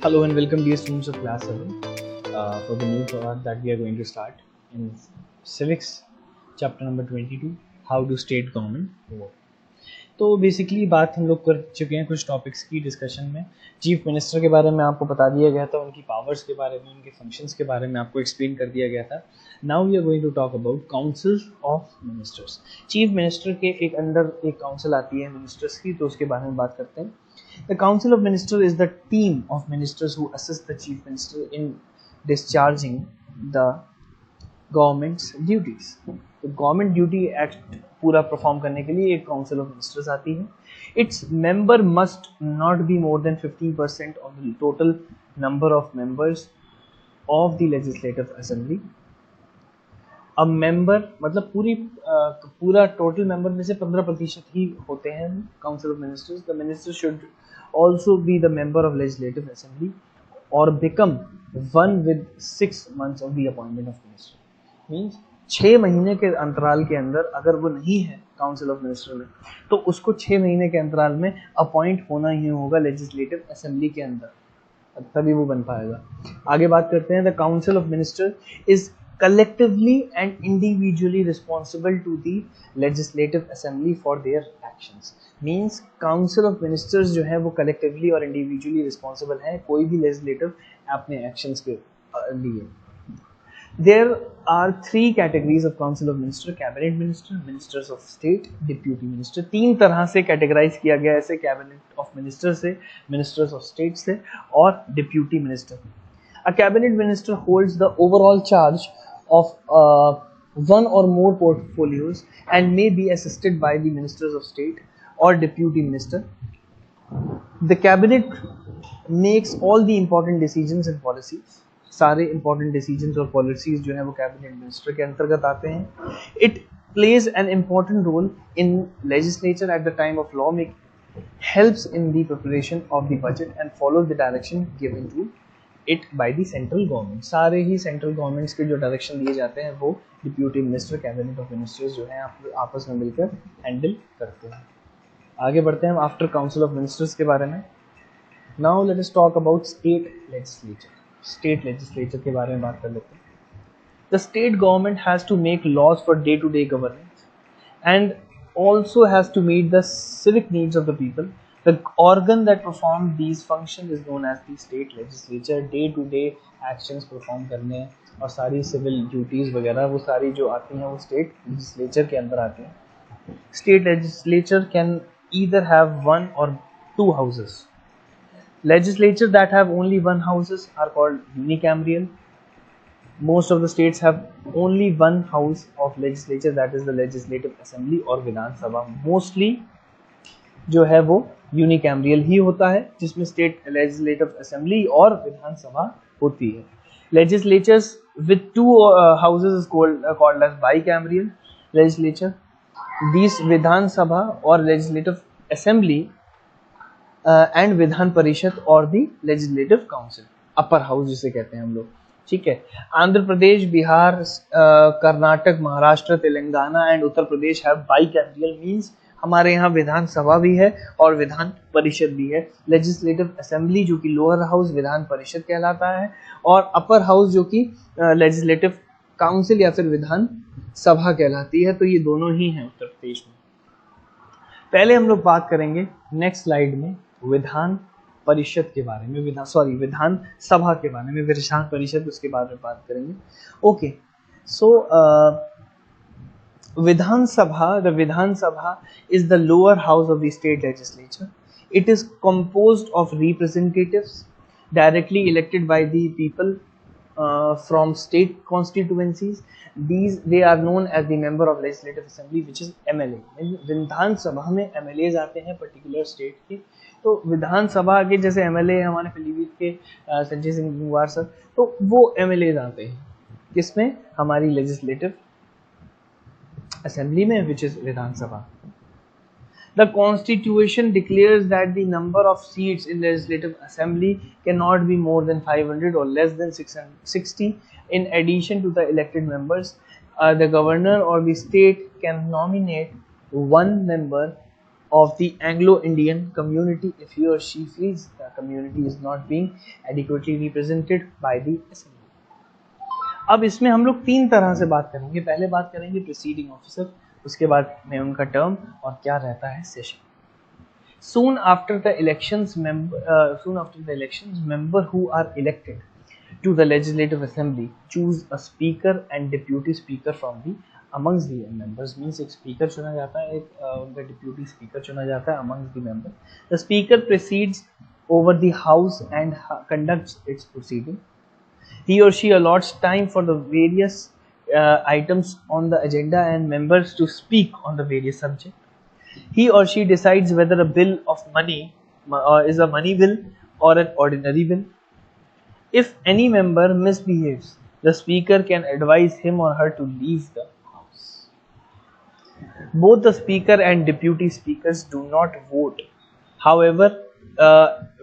Hello and welcome dear students of Class 7 for the new part that we are going to start in Civics chapter number 22 How do State Government Work। तो basically बात हम लोग कर चुके हैं कुछ topics की discussion में। चीफ मिनिस्टर के बारे में आपको बता दिया गया था, उनकी पावर्स के बारे में, उनके फंक्शंस के बारे में आपको एक्सप्लेन कर दिया गया था। Now we are going to talk about council of ministers. Chief minister के एक अंडर एक काउंसिल आती है मिनिस्टर्स की, तो उसके बारे में बात करते हैं। The Council of Ministers is the team of ministers who assist the Chief Minister in discharging the government's duties. तो गवर्नमेंट ड्यूटी एक्ट पूरा परफॉर्म करने के लिए एक काउंसिल ऑफ मिनिस्टर्स आती है। Its member must not be more than 15% of the total number of members of the legislative assembly. अब member मतलब पूरा टोटल मेंबर में से 15% ही होते हैं council of ministers. The minister should also be the member of legislative assembly or become one with 6 months of the appointment of minister. Means 6 महीने के अंतराल के अंदर अगर वो नहीं है काउंसिल ऑफ मिनिस्टर में, तो उसको 6 महीने के अंतराल में अपॉइंट होना ही होगा लेजिस्लेटिव असेंबली के अंदर, तभी वो बन पाएगा। आगे बात करते हैं। The council of minister is collectively and individually responsible to the legislative assembly for their actions. Means council of ministers जो है वो collectively और individually responsible है कोई भी legislative अपने actions के लिए। There are 3 categories of council of minister: cabinet minister, ministers of state, deputy minister। 3 तरह से categorize किया गया ऐसे cabinet of minister से, ministers of state से और deputy minister। A cabinet minister holds the overall charge of one or more portfolios and may be assisted by the ministers of state or deputy minister. The cabinet makes all the important decisions and policies। सारे important decisions और policies जो है वो cabinet minister के अंतर्गत आते हैं। It plays an important role in legislature at the time of lawmaking, helps in the preparation of the budget and follows the direction given to it by the central government. सारे ही central governments के जो direction दिए जाते हैं वो deputy minister, cabinet of ministers जो हैं आपस में मिलकर हैंडल करते हैं। आगे बढ़ते हैं हम आफ्टर काउंसिल ऑफ मिनिस्टर्स के बारे में। Now let us talk about state legislature. State legislature के बारे में बात कर लेते हैं। The state government has to make laws for day to day governance and also has to meet the civic needs of the people. The organ that performs these functions is known as the state legislature। day to day actions perform करने और सारी civil duties वगैरह वो सारी जो आती हैं वो state legislature के अंदर आती हैं। State legislature can either have 1 or 2 houses। Legislature that have only 1 houses are called unicameral। Most of the states have only 1 house of legislature, that is the legislative assembly और Vidhan Sabha. Mostly जो है वो यूनिकैमरियल ही होता है, जिसमें स्टेट लेजिस्लेटिव असेंबली और विधान सभा होती है। Legislatures with 2 houses is called as bicameral legislature. This Vidhan Sabha और legislative assembly and Vidhan Parishad और the legislative council, upper house जिसे कहते हैं हम लोग। ठीक है। Andhra Pradesh, Bihar, Karnataka, Maharashtra, Telangana and Uttar Pradesh have bicameral. Means हमारे यहाँ विधान सभा भी है और विधान परिषद भी है। लेजिस्लेटिव असेंबली जो कि लोअर हाउस विधान परिषद कहलाता है और अपर हाउस जो कि लेजिस्लेटिव काउंसिल या फिर विधान सभा कहलाती है। तो ये दोनों ही हैं उत्तर प्रदेश में। पहले हम लोग बात करेंगे नेक्स्ट स्लाइड में विधान परिषद के बारे में, विधान सभा के बारे में। विधान परिषद उसके बाद में बात करेंगे। Okay, so Vidhan Sabha, the Vidhan Sabha is the lower house of the state legislature. It is composed of representatives directly elected by the people from state constituencies. They are known as the member of legislative assembly, which is MLA. Vidhan Sabha में MLAs आते हैं particular state के। तो विधान सभा के जैसे MLA हमारे पीलीभीत के Sanjay Singh Gangwar sir, तो वो MLAs आते हैं किसमें, हमारी लेजिस्लेटिव assembly में, which is Vidhan Sabha. The constitution declares that the number of seats in legislative assembly cannot be more than 500 or less than 660. In addition to the elected members, the governor or the state can nominate 1 member of the Anglo-Indian community if he or she feels the community is not being adequately represented by the assembly. अब इसमें हम लोग तीन तरह से बात करेंगे. पहले बात करेंगे प्रीसीडिंग ऑफिसर, उसके बाद में उनका टर्म और क्या रहता है session. Soon after the elections, member who are elected to the legislative assembly choose a speaker and deputy speaker from the amongst the members. Means एक speaker चुना जाता है, एक उनका deputy speaker चुना जाता है amongst the members. The speaker presides over the house and conducts its proceeding. He or she allots time for the various items on the agenda and members to speak on the various subjects. He or she decides whether a bill of money is a money bill or an ordinary bill. If any member misbehaves, the speaker can advise him or her to leave the house. Both the speaker and deputy speakers do not vote. However,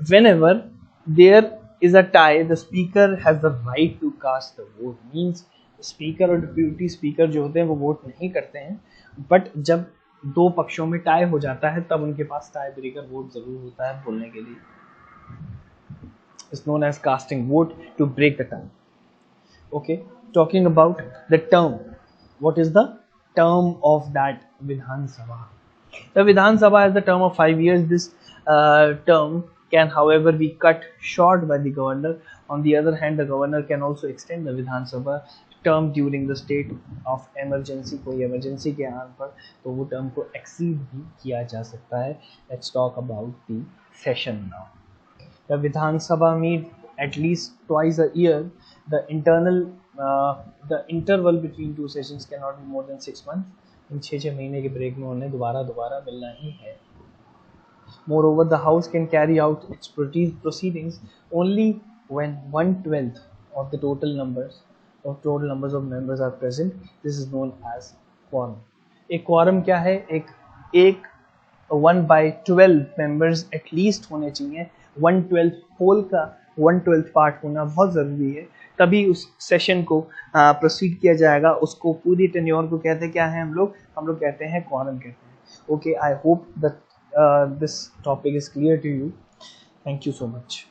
whenever there is a tie, the speaker has the right to cast the vote. Means speaker और deputy speaker जो होते हैं वो vote नहीं करते हैं, but जब दो पक्षों में टाई हो जाता है तब उनके पास टाई ब्रेकर वोट जरूर होता है बोलने के लिए. It's known as casting vote to break the tie. Okay, talking about the term. What is the term of that Vidhan Sabha? The Vidhan Sabha has the term of 5 years. This term can, however, be cut short by the governor. On the other hand, the governor can also extend the Vidhan Sabha term during the state of emergency. कोई emergency के आने पर तो वो term को exceed भी किया जा सकता है. Let's talk about the session now. The Vidhan Sabha meet at least twice a year. The interval between two sessions cannot be more than 6 months. इन 6 महीने के ब्रेक में उन्हें दोबारा मिलना ही है. Moreover, the House can carry out its proceedings only when 1/12 of the total numbers of members are present. This is known as quorum. एक quorum क्या है? एक 1/12 members at least होने चाहिए. 1/12 whole का 1/12 पार्ट होना बहुत ज़रूरी है, तभी उस सेशन को प्रोसीड किया जाएगा. उसको पूरी टेन्योर को कहते हैं क्या है हम लोग कहते हैं quorum कहते हैं. Okay, I hope that this topic is clear to you. Thank you so much.